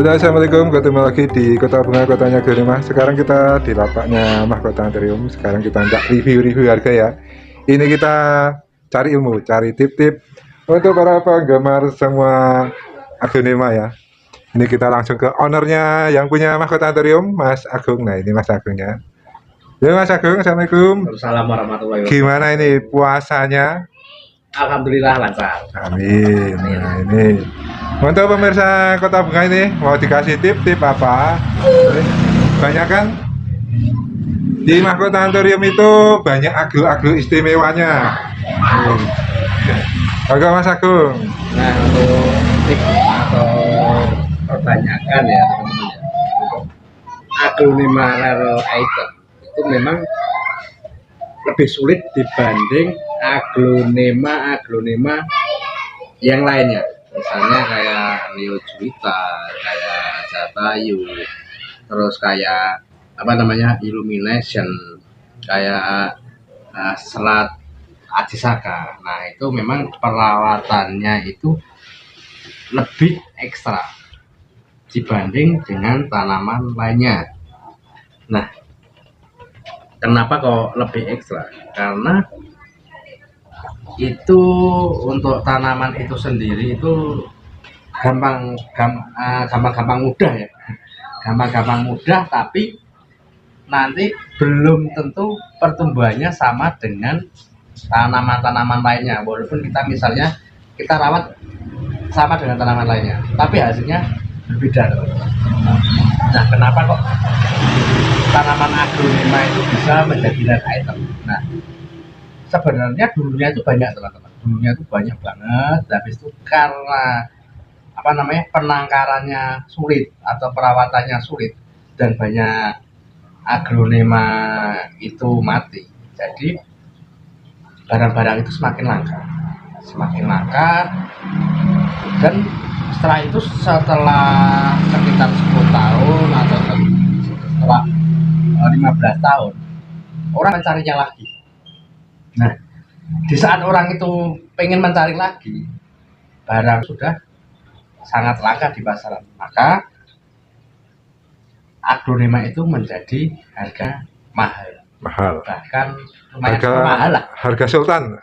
Halo, assalamualaikum. Ketemu lagi di Kota Bunga, kotanya Gerima. Sekarang kita di lapaknya Mahkota Anthurium. Sekarang kita hendak review harga ya. Ini kita cari ilmu, cari tip-tip untuk para penggemar semua aglonema ya. Ini kita langsung ke ownernya yang punya Mahkota Anthurium, Mas Agung. Nah, ini Mas Agungnya. Ya, Mas Agung, assalamualaikum. Assalamualaikum warahmatullahi wabarakatuh. Gimana ini puasanya? Alhamdulillah lancar. Amin. Nah, ini untuk pemirsa Kota Bunga ini mau dikasih tip-tip apa? Banyak kan di Mahkota Anthurium itu banyak aglo-aglo istimewanya. Oke Mas Agung. Nah, untuk tip atau perbanyakan ya teman-teman ya, untuk aglonema rare item itu memang lebih sulit dibanding aglonema yang lainnya. Misalnya kayak Neo Juwita, kayak Jatayu, terus kayak apa namanya Illumination, kayak Selat Ajisaka. Nah, itu memang perawatannya itu lebih ekstra dibanding dengan tanaman lainnya. Nah, kenapa kok lebih ekstra? Karena itu untuk tanaman itu sendiri itu gampang mudah ya, gampang mudah, tapi nanti belum tentu pertumbuhannya sama dengan tanaman-tanaman lainnya. Walaupun kita misalnya kita rawat sama dengan tanaman lainnya, tapi hasilnya berbeda. Nah, kenapa kok tanaman aglonema itu bisa menjadi rare item? Nah, sebenarnya dulunya itu banyak teman-teman, dulunya itu banyak banget. Habis itu karena apa namanya penangkarannya sulit atau perawatannya sulit dan banyak aglonema itu mati, jadi barang-barang itu semakin langka, dan setelah itu setelah sekitar 10 tahun atau setelah 15 tahun orang mencarinya lagi. Nah, di saat orang itu pengen mencari lagi, barang sudah sangat langka di pasaran, maka aglonema itu menjadi harga mahal. Bahkan lumayan mahal lah. Harga sultan.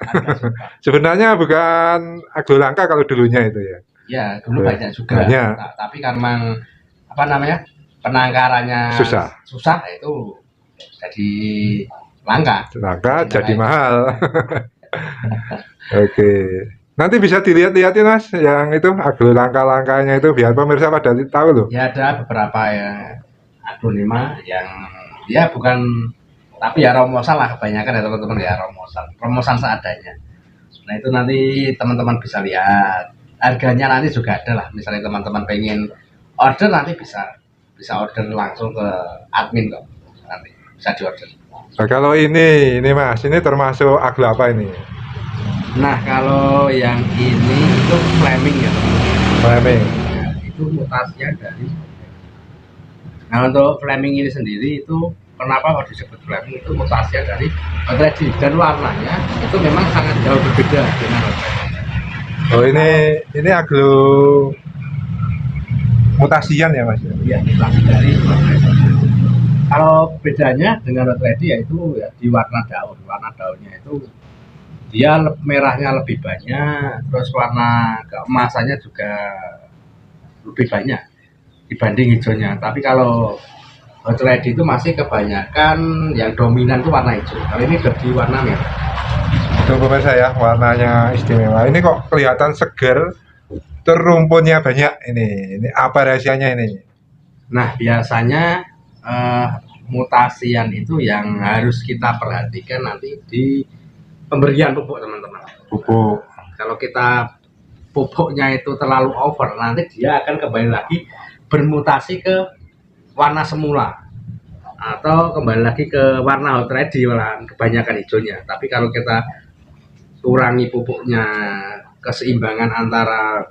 Sebenarnya bukan aglo langka kalau dulunya itu ya. Ya, dulu banyak juga. Banyak. Tapi kan memang apa namanya penangkarannya susah itu jadi langka jadi mahal. Oke. Nanti bisa dilihat-lihat ya Mas, yang itu aglo langka-langkanya itu biar pemirsa pada tahu loh. Ya, ada beberapa ya aglonema yang ya bukan, tapi ya romosan lah kebanyakan ya teman-teman ya, romosan seadanya. Nah, itu nanti teman-teman bisa lihat. Harganya nanti juga ada lah. Misalnya teman-teman pengen order, nanti bisa order langsung ke admin kok. Nanti bisa diorder. Nah, kalau ini Mas, ini termasuk aglo apa ini? Nah, kalau yang ini itu Fleming ya teman-teman. Fleming. Ya, itu mutasinya dari. Nah, untuk Fleming ini sendiri itu kenapa kok disebut Fleming, itu mutasinya dari Otredi, dan warnanya itu memang sangat jauh berbeda dengan Otredi. Oh, ini aglo mutasian ya Mas? Iya, mutasi dari Otredi. Kalau bedanya dengan Otredi yaitu ya di warna daunnya itu dia merahnya lebih banyak, terus warna keemasannya juga lebih banyak dibanding hijaunya. Tapi kalau Otredi itu masih kebanyakan yang dominan itu warna hijau. Kalau ini lebih warna merah. Itu pemirsa ya, warnanya istimewa. Ini kok kelihatan segar, terumpunnya banyak. Ini apa rahasianya ini? Nah, biasanya mutasian itu yang harus kita perhatikan nanti di pemberian pupuk teman-teman. Pupuk. Kalau kita pupuknya itu terlalu over, nanti dia akan kembali lagi bermutasi ke warna semula atau kembali lagi ke warna Otredi, malahan kebanyakan hijaunya. Tapi kalau kita kurangi pupuknya, keseimbangan antara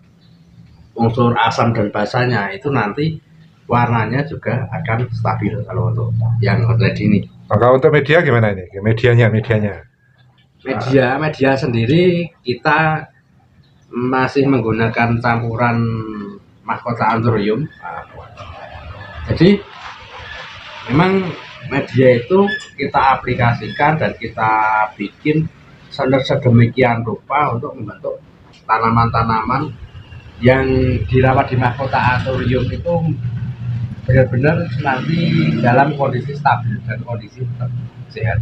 unsur asam dan basanya, itu nanti warnanya juga akan stabil kalau untuk yang Otredi ini. Maka untuk media gimana ini? Medianya. Media sendiri kita masih menggunakan campuran Mahkota Anthurium Jadi memang media itu kita aplikasikan dan kita bikin sedemikian rupa untuk membentuk tanaman-tanaman yang dirawat di mahkota akuarium itu benar-benar nanti dalam kondisi stabil dan kondisi tetap sehat.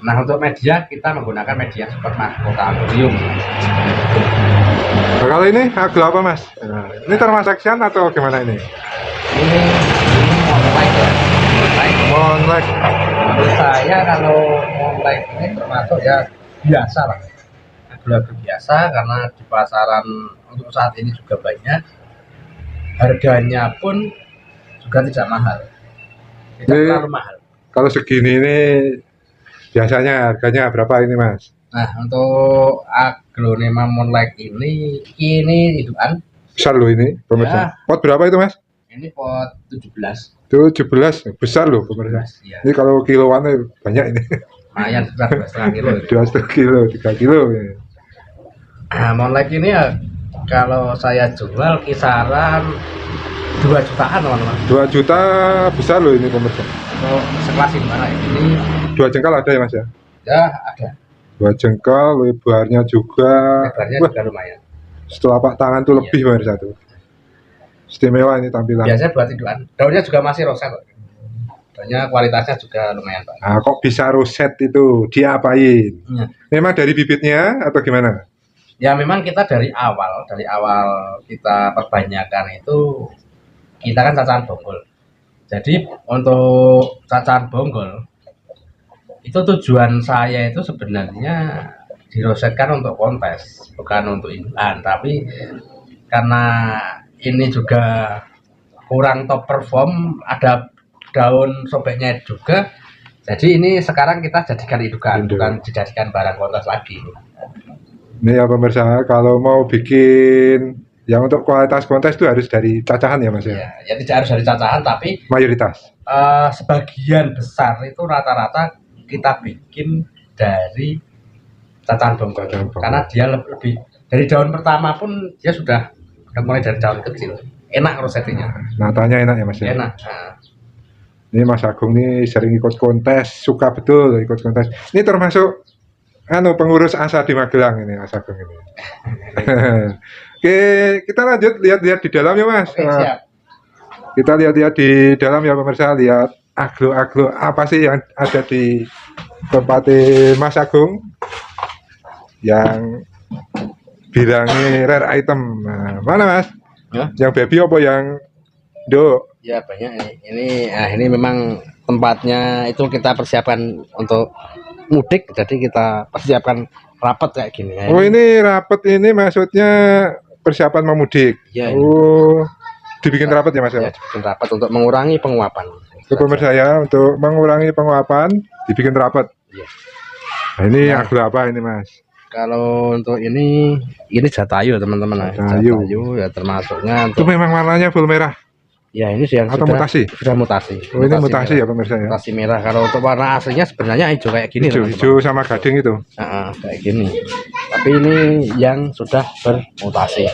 Nah, untuk media kita menggunakan media seperti mahkota akuarium. Nah, kalau ini aglo apa mas? Nah, ini thermosection atau gimana ini? Ini monlike ya. Monlike. Menurut saya kalau monlike ini termasuk ya biasa lah. Aglo biasa karena di pasaran untuk saat ini juga banyak. Harganya pun juga tidak mahal. Tidak Ini, terlalu mahal. kalau segini ini biasanya harganya berapa ini mas? Nah, untuk aglonema monlike ini indukan. Besar loh ini pemirsa. Ya. Pot berapa itu mas? Ini pot 17. 17, besar loh pemirsa. Ya. Ini kalau kiloan banyak ini. Lumayan besar 2,5 kilo. 2,5 kilo, 3 kilo. Nah, monlike ini ya kalau saya jual kisaran 2 jutaan teman-teman. 2 juta besar loh ini pemirsa. Untuk sekelas gimana ya? Ini 2 jengkal ada ya mas ya? ya ada. 2 jengkal, lebarnya juga. Lebarnya Wah, juga lumayan. telapak tangan tuh lebih pemirsa tuh. Istimewa ini tampilan. Biasanya buat indukan. Daunnya juga masih roset kok. Daunnya kualitasnya juga lumayan Pak. Nah, kok bisa roset itu? Diapain? Ya. Memang dari bibitnya atau gimana? Ya memang kita dari awal kita perbanyakan itu kita kan cacahan bonggol. Jadi untuk cacahan bonggol itu tujuan saya itu sebenarnya dirosetkan untuk kontes, bukan untuk indukan, tapi karena ini juga kurang top perform, ada daun sobeknya juga, jadi ini sekarang kita jadikan indukan, bukan dijadikan barang kontes lagi. Ini ya pemirsa, kalau mau bikin yang untuk kualitas kontes itu harus dari cacahan ya mas ya? Ya tidak harus dari cacahan, tapi mayoritas. Sebagian besar itu rata-rata kita bikin dari cacahan bonggol. Karena dia lebih dari daun pertama pun dia sudah mulai dari daun kecil. Enak rosetnya. Natanya enak ya mas ya? Enak. Nah. Ini Mas Agung nih sering ikut kontes, suka betul ikut kontes. Ini termasuk pengurus ASA di Magelang ini Mas Agung ini. Oke, kita lanjut lihat-lihat di dalam ya mas. Oke, siap. Kita lihat-lihat di dalam ya pemirsa, lihat aglo-aglo apa sih yang ada di tempat Mas Agung yang bilangnya rare item. Nah, mana mas? Ya? Yang baby apa yang do? Ya banyak ini memang tempatnya itu kita persiapkan untuk mudik, jadi kita persiapkan rapat kayak gini. Oh ini rapat ini maksudnya persiapan mau mudik. Ya, oh dibikin rapat ya mas ya? Ya dibikin rapat untuk mengurangi penguapan. Itu pemirsa ya, untuk mengurangi penguapan dibikin rapat. Ya. Nah, ini aglo apa ini mas? Kalau untuk ini jatayu teman-teman. Jatayu ya termasuknya itu memang warnanya full merah. Ya ini yang atau mutasi? Sudah mutasi. Oh ini mutasi merah. Ya pemirsa ya? Mutasi merah. Kalau untuk warna aslinya sebenarnya hijau kayak gini. Hijau sama gading itu? Kayak gini. Tapi ini yang sudah bermutasi.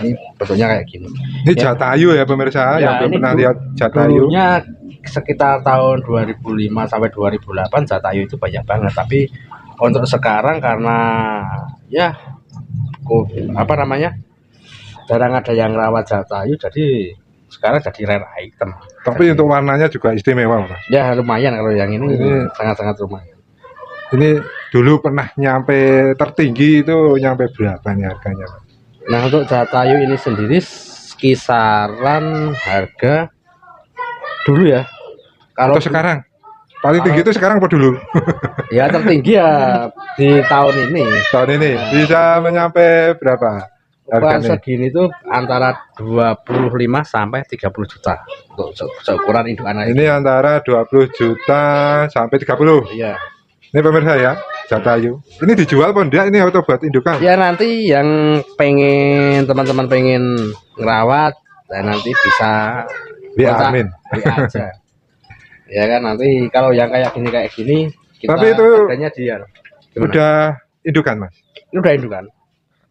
Ini bentuknya kayak gini. Ini ya. Jatayu ya pemirsa, yang belum pernah lihat jatayu. Dulunya sekitar tahun 2005 sampai 2008 jatayu itu banyak banget. Tapi untuk sekarang karena ya jarang ada yang rawat jatayu, jadi sekarang jadi rare item. Tapi untuk warnanya juga istimewa mas. Ya lumayan, kalau yang ini sangat-sangat lumayan. Ini dulu pernah nyampe tertinggi itu nyampe berapa nih harganya? Nah untuk jatayu ini sendiri kisaran harga dulu ya. Kalau sekarang paling tinggi itu sekarang apa dulu? Ya tertinggi ya di tahun ini. Tahun ini bisa menyampe berapa? Ukuran segini tuh antara 25 sampai 30 juta untuk seukuran indukan. Ini antara 20 juta sampai 30. Iya. Ini pemirsa ya, jatayu. Ini dijual apa enggak ini auto buat indukan? Ya nanti yang teman-teman pengen ngerawat, dan nanti bisa amin. aja. Ya kan nanti kalau yang kayak gini kita tapi itu harganya dia. Udah indukan mas? Ini udah indukan.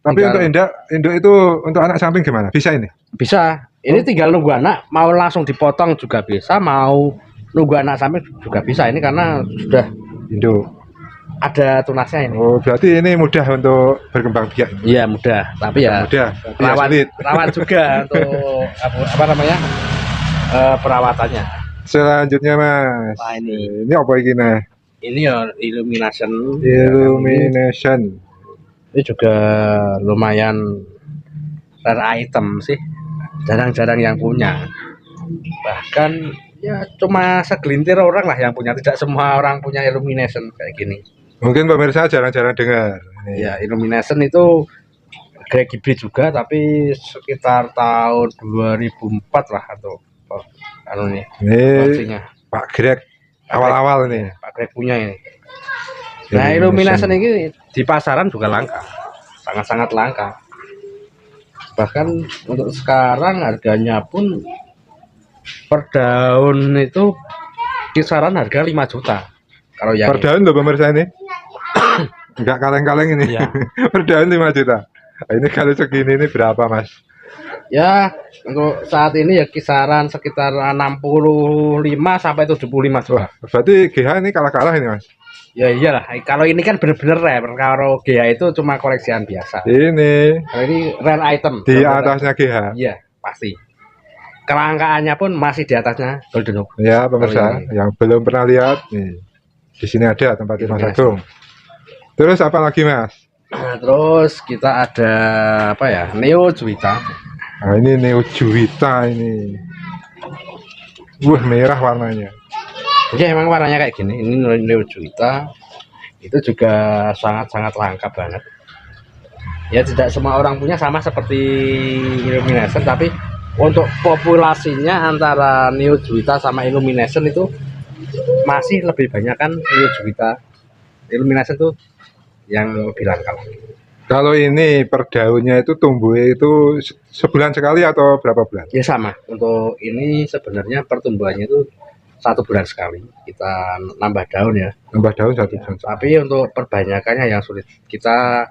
Tapi Tinggal- untuk induk itu untuk anak samping gimana? Bisa ini? Bisa. Ini tinggal nunggu anak, mau langsung dipotong juga bisa, mau nunggu anak samping juga bisa. Ini karena sudah Induk. ada tunasnya ini. Oh, berarti ini mudah untuk berkembang biak. Iya mudah, tapi ya Mudah. Tapi ya rawan, sulit. rawan juga untuk apa namanya perawatannya. Selanjutnya Mas. Nah ini Ini apa ini nah? ya illumination. Illumination. Ini juga lumayan rare item sih, jarang-jarang yang punya. Bahkan ya cuma segelintir orang lah yang punya, tidak semua orang punya illumination kayak gini. Mungkin pemirsa jarang-jarang dengar. Ini. Ya illumination itu Greg Gibby juga, tapi sekitar tahun 2004 lah atau anu nih Ini launchingnya. Pak Greg awal-awal nih. Pak Greg punya ini. Nah illumination ini di pasaran juga langka, sangat-sangat langka. Bahkan untuk sekarang harganya pun per daun itu kisaran harga 5 juta. Kalau yang Per daun loh pemirsa ini. Enggak kaleng-kaleng ini. Iya. Per daun 5 juta. Nah, ini kalau segini ini berapa Mas? ya untuk saat ini ya kisaran sekitar 65 sampai 75 juta. Wah, berarti GH ini kalah-kalah ini Mas. Ya iyalah, kalau ini kan bener-bener rare. Kalau GH itu cuma koleksian biasa. Ini Kalau ini rare item. di Bener-bener. atasnya GH. Iya, pasti. Kelangkaannya pun masih di atasnya Golden Hook. Ya pemirsa Oh, ini. yang belum pernah lihat nih. Di sini ada tempat Mas Illumination. Agung. Terus apa lagi Mas? Nah, terus kita ada apa ya? Neo Juwita. Nah, ini Neo Juwita ini. Wah, merah warnanya. Ya emang warnanya kayak gini. Ini Neo Juwita. Itu juga sangat-sangat langka banget. Ya tidak semua orang punya, sama seperti Illumination, tapi untuk populasinya antara Neo Juwita sama Illumination itu masih lebih banyak kan Neo Juwita. Illumination tuh yang lebih langka. Kalau ini per daunnya itu tumbuhnya itu sebulan sekali atau berapa bulan? Ya sama. Untuk ini sebenarnya pertumbuhannya itu 1 bulan sekali. Kita nambah daun ya. Nambah daun 1 bulan. Tapi untuk perbanyakannya yang sulit. Kita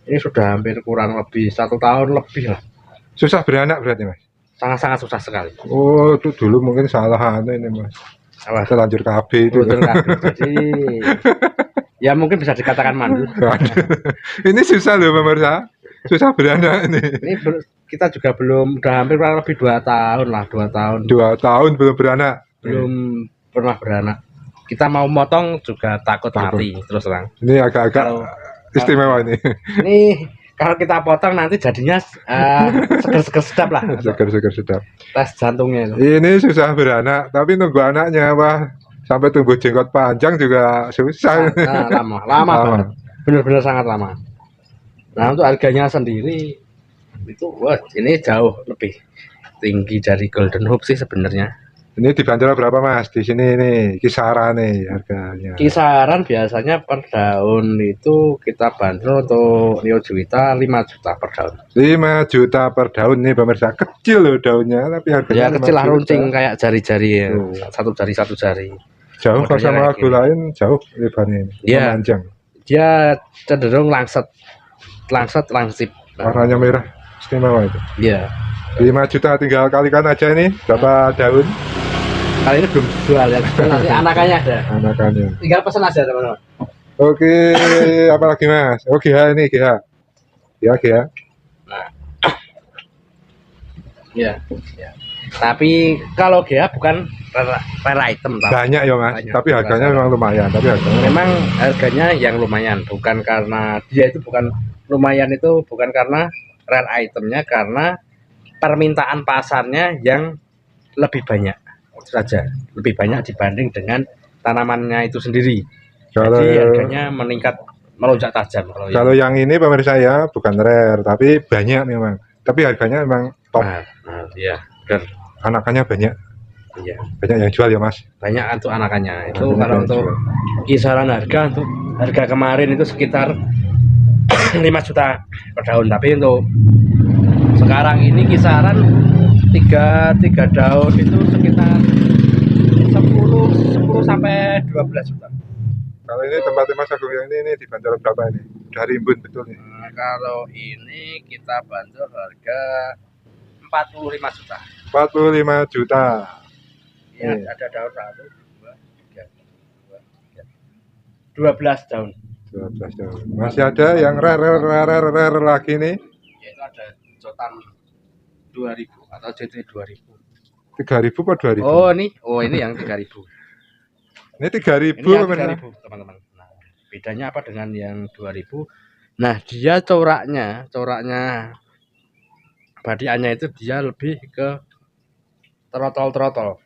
ini sudah hampir kurang lebih 1 tahun lebih lah. Susah beranak berarti Mas? Sangat-sangat susah sekali. Oh, itu dulu mungkin salah anu ini Mas. Apa? Terlanjur KB itu. Betul kan? Jadi ya mungkin bisa dikatakan mandul. Ini susah loh pemirsa. Susah beranak ini. Ini kita juga belum, udah hampir kurang lebih 2 tahun lah, 2 tahun 2 tahun belum beranak. belum pernah beranak. Kita mau motong juga takut mati terus terang. Ini agak-agak Kalau- istimewa ini. Ini kalau kita potong nanti jadinya seger-seger sedap lah. Seger-seger sedap. Tes jantungnya itu. Ini susah beranak, tapi nunggu anaknya wah sampai tumbuh jenggot panjang juga susah. Nah, lama banget. Benar-benar sangat lama. Nah untuk harganya sendiri itu, wah ini jauh lebih tinggi dari Golden Hope sih sebenarnya. Ini dibanderol berapa Mas? Di sini nih kisaran nih harganya. Kisaran biasanya per daun itu kita bandrol untuk Neo Juwita 5 juta per daun. 5 juta per daun nih pemirsa. Kecil loh daunnya, tapi harganya Ya 5 kecil lah, juta. runcing kayak jari-jari ya. Tuh. Satu jari. Jauh kalau Modelnya sama kayak lagu gini. lain jauh lebarnya ini. Iya. Memanjang. Dia cenderung langsat langsip. Warnanya merah istimewa itu. Iya. 5 juta tinggal kalikan aja ini berapa daun Kali ini belum jual ya. Nanti anakannya ada. anakannya. Tinggal pesan aja teman-teman. Oke, apa lagi Mas? Oh GH ini GH. Ya GH. Iya. Ya. Tapi kalau GA bukan rare item tau. Banyak ya Mas, Banyak. tapi harganya memang lumayan. Tapi harganya Memang harganya yang lumayan, bukan karena dia itu bukan lumayan, itu bukan karena rare itemnya, karena permintaan pasarnya yang lebih banyak. Itu saja, lebih banyak dibanding dengan tanamannya itu sendiri. kalau Jadi harganya meningkat, melonjak tajam kalau kalau yang ini pemirsa ya bukan rare, tapi banyak memang. Tapi harganya memang top. iya, benar. Anakannya banyak, Iya, banyak yang jual ya Mas. banyak untuk anakannya. Itu Banyak kalau yang untuk jual. kisaran untuk harga kemarin itu sekitar 5 juta per daun, tapi untuk sekarang ini kisaran tiga daun itu sekitar 10 sampai 12 juta. Kalau ini tempatnya Mas Agung yang ini dibanderol berapa ini? Udah rimbun betul nih. kalau ini kita bantu harga 45 juta. 45 juta. Ini ada daun 1, 2, 3, 12 daun. 12 daun. Masih ada yang rare lagi nih. Yaitu ada jotan 2000 atau JT 2000. 3.000 apa 2.000? Oh ini yang 3000. Ini 3.000 Ini yang pemirsa. 3000 teman-teman. Nah, bedanya apa dengan yang 2000? Nah, dia coraknya badiannya itu dia lebih ke trotol.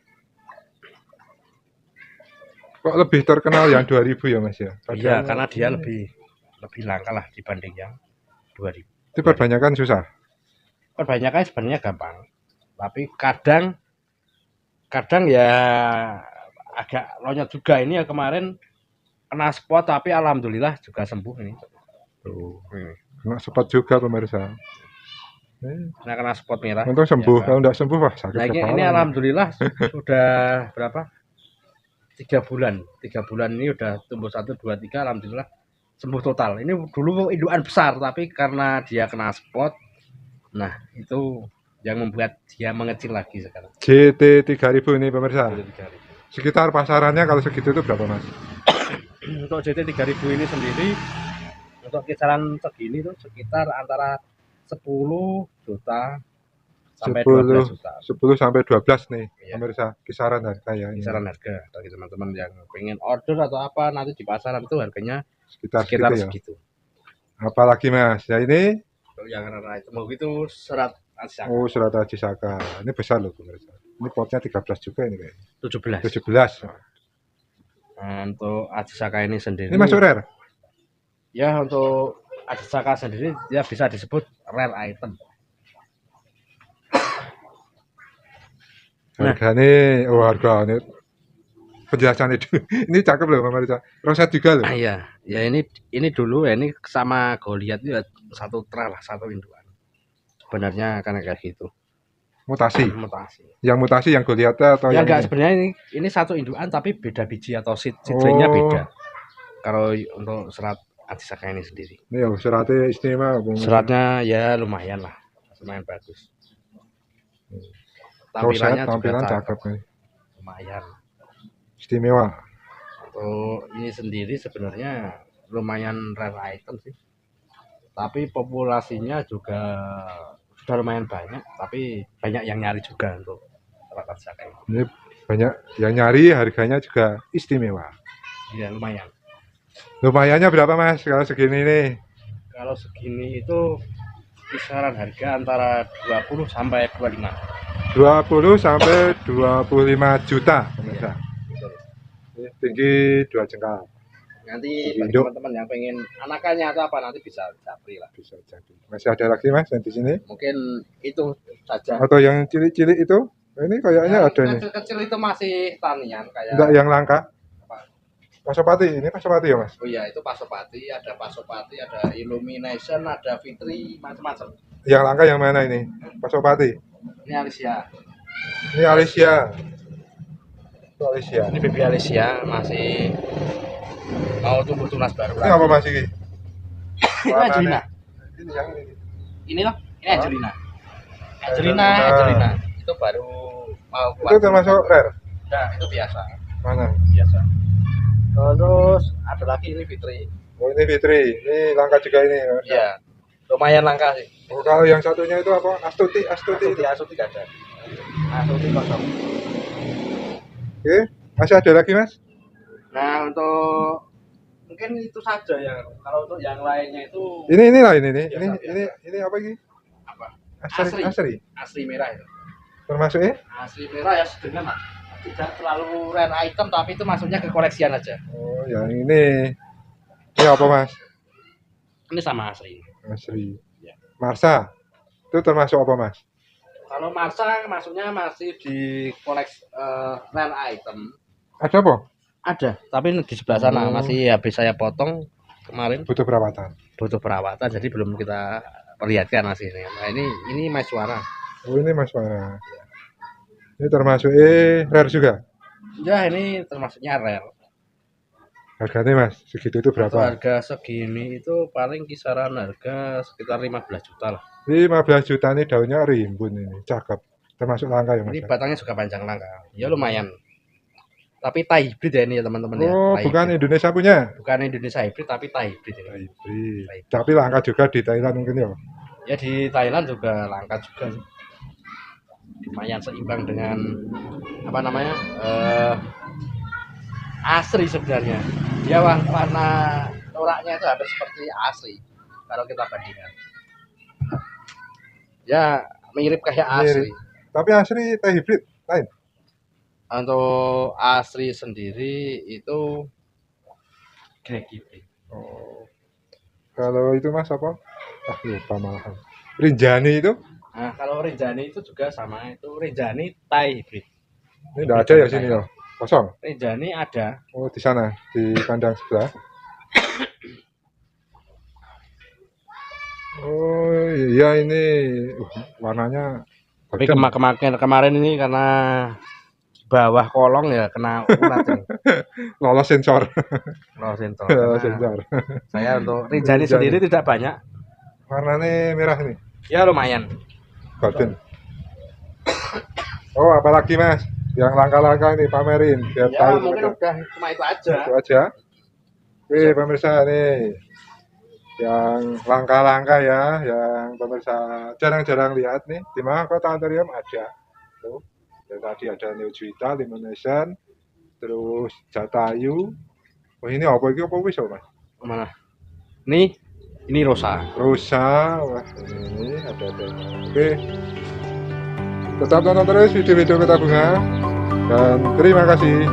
Kok lebih terkenal yang 2000 ya Mas ya? Iya, karena dia lebih langka lah dibanding yang 2000. Itu perbanyakan susah. Perbanyakan sebenarnya gampang, tapi kadang ya agak lonyot juga. Ini ya kemarin kena spot tapi alhamdulillah juga sembuh ini. Tuh. Kena spot juga pemirsa. Kena spot merah. Untung sembuh. Ya, kalau enggak sembuh wah sakit nah, kepala. ini alhamdulillah sudah berapa? 3 bulan. 3 bulan ini udah tumbuh 1, 2, 3 alhamdulillah sembuh total. Ini dulu indukan besar tapi karena dia kena spot, nah itu yang membuat dia mengecil lagi sekarang. JT 3000 ini pemirsa. JT 3000. Sekitar pasarannya kalau segitu itu berapa Mas? Untuk JT 3000 ini sendiri untuk kisaran segini tuh sekitar antara 10 juta sampai 12 juta. 10 sampai 12 nih Iya. pemirsa, kisaran harga ya. Kisaran harga bagi teman-teman yang pengen order atau apa nanti di pasaran itu harganya Sekitar segitu. Apalagi Mas, ya ini Yang rara itu mau itu serat Aji Saka. oh serat Aji Saka. Ini besar loh pemirsa. Ini potnya 13 juga ini kayaknya. 17. 17. Nah, untuk Aji Saka ini sendiri. Ini masuk rare. Ya untuk Aji Saka sendiri dia bisa disebut rare item. Harganya, harganya penjelasan itu. Ini cakep loh pemirsa. Roset juga loh. Iya, ya ini dulu ya ini sama Goliath itu ya satu tra lah, satu induan. Sebenarnya karena kayak gitu. Mutasi. Yang mutasi yang Goliath atau ya yang enggak, sebenarnya ini satu induan tapi beda biji atau seedlingnya beda. Kalau untuk serat Aji Saka ini sendiri. Ini ya seratnya istimewa. Seratnya ya lumayan lah, lumayan bagus. Tampilan cakep nih. Lumayan. Istimewa. Untuk ini sendiri sebenarnya lumayan rare item sih. Tapi populasinya juga sudah lumayan banyak, tapi banyak yang nyari juga untuk serat Aji Saka ini. Ini banyak yang nyari, harganya juga istimewa. Iya, lumayan. Lumayannya berapa Mas kalau segini nih? Kalau segini itu kisaran harga antara 20 sampai 25. 20 sampai 25 juta pemirsa. Ini tinggi 2 jengkal. Nanti bagi teman-teman yang pengen anakannya atau apa nanti bisa japri lah. Bisa jadi. Masih ada lagi Mas yang di sini? Mungkin itu saja. Atau yang cilik-cilik itu? Ini kayaknya ada nih. Kecil-kecil itu masih tanian kayak. Enggak yang langka. Pasopati, ini Pasopati ya Mas? Oh iya, itu Pasopati, ada Illumination, ada Fitri, macam-macam. Yang langka yang mana ini? Pasopati. Ini Alicia. Ini Alicia. Itu Alicia. Ini baby Alicia masih mau tumbuh tunas baru. Ini apa Mas ini? Ini Angelina. Ini yang ini. Ini loh, ini Angelina. Itu baru mau keluar. Itu termasuk rare? Nah, itu biasa. Mana? Biasa. Terus ada lagi ini Fitri. Oh ini Fitri, ini langka juga ini. Iya, lumayan langka sih. Oh, kalau yang satunya itu apa? Astuti Gak ada. Astuti kosong. Oke, masih ada lagi Mas? Nah untuk mungkin itu saja ya. Kalau untuk yang lainnya itu. Ini lah ini. Biasa. Ini apa ini? Apa? Asri. Asli merah itu. Termasuk ya? Asli merah ya sedang tidak terlalu rare item tapi itu masuknya ke koleksian aja. Oh yang ini apa Mas? Ini sama asli. Asri. Ya. Marsa itu termasuk apa Mas? Kalau Marsa masuknya masih di koleksi rare item. Ada apa? Ada, tapi di sebelah sana masih habis saya potong kemarin. Butuh perawatan Jadi belum kita perlihatkan hasilnya. Nah ini Maiswara. Oh ini Maiswara. Ini termasuk rare juga? Ya ini termasuknya rare. Harganya Mas, segitu itu Untuk berapa? harga segini itu paling kisaran harga sekitar 15 juta lah. 15 juta nih daunnya rimbun ini, cakep. Termasuk langka ya Mas? Ini batangnya juga panjang langka. Ya lumayan. Tapi Thai hybrid ya ini ya teman-teman ya. Oh, Thai bukan hybrid. Indonesia punya? Bukan Indonesia hybrid tapi Thai hybrid ini. Hybrid. Thai hybrid. Tapi langka juga di Thailand mungkin ya? Ya di Thailand juga langka juga sih. Lumayan seimbang dengan apa namanya? Asri sebenarnya. Dia warna coraknya itu hampir seperti asli kalau kita bandingkan. Ya mirip kayak asli. Tapi asli teh hybrid lain. Untuk asli sendiri itu grade hybrid. Oh. Kalau itu Mas apa? Ah lupa malahan. Rinjani itu? Nah, kalau Rinjani itu juga sama, itu Rinjani Thai hybrid. Ini enggak ada ya sini ya? Kosong. Rinjani ada. Oh, di sana, di kandang sebelah. Oh, iya ini warnanya Tapi kemarin ini karena bawah kolong ya kena ulat ini. lolos sensor. Lolos sensor. Lolos sensor. Saya untuk Rinjani sendiri tidak banyak. Warnanya merah nih. Ya lumayan. Golden. Oh, apalagi Mas? Yang langka-langka ini pamerin biar Ya tahu mungkin mereka. udah cuma itu aja. Itu aja. Oke, pemirsa nih. Yang langka-langka ya, yang pemirsa jarang-jarang lihat nih. Di mana Kota Antarium ada. Tuh. Dan tadi ada New Juwita, Limonation, terus Jatayu. Oh, ini apa ini apa wis Mas? Mana? Ini Rosa. Rosa, wah ini ada. Oke. Tetap tonton terus video-video Kota Bunga dan terima kasih.